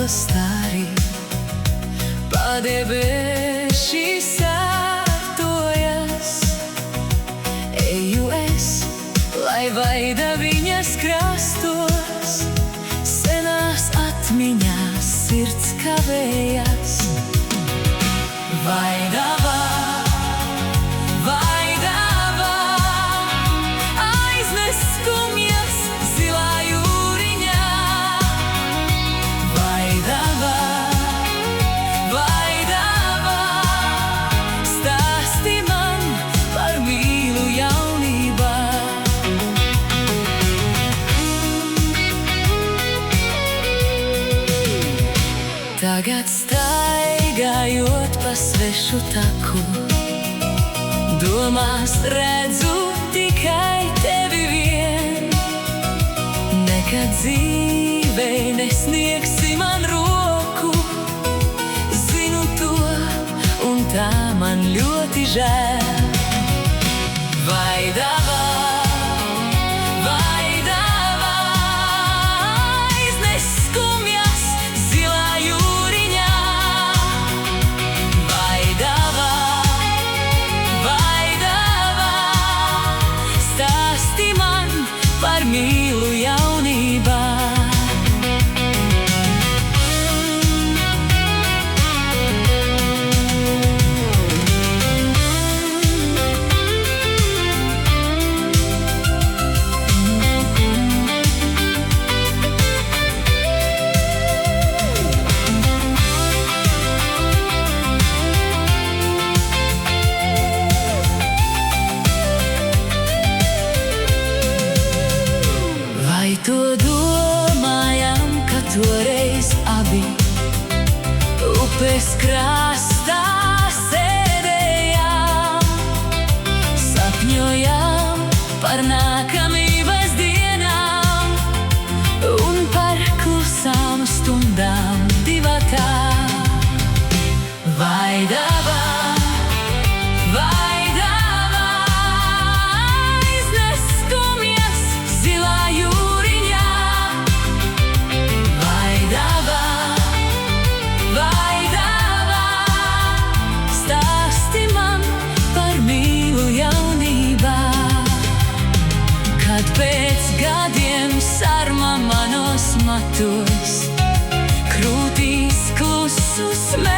pavasarī, padebešīs sētojas. Eju es, lai vaida viņas krastos, senās atmiņās sirds kavējas. Vaidavā, vaidavā, aiznes skumjas zilā jūriņā. Vaidavā, vaidavā, stāsti man par mīlu jaunībā. Tagad staigājot pa svešu taku, domās redzu tikai tevi vien. Nekad dzīvei nesniegsi man roku, zinu to, un tā man ļoti žēl. Vaidavā, vaidavā, aiznes skumjas zilā jūriņā. Vaidavā, vaidavā, stāsti man par mīlu jaunībā. Vai to domājam, ka toreiz abi upes krastā sēdējām, sapņojām par nākamības dienām un par klusām stundām divatā. Vaidavā, vaidavā, aiznes skumjas zilā jūriņā. Vaidavā, vaidavā, stāsti man par mīlu jaunībā. Kad pēc gadiem sarma manos matos, krūtīs klusu smēķi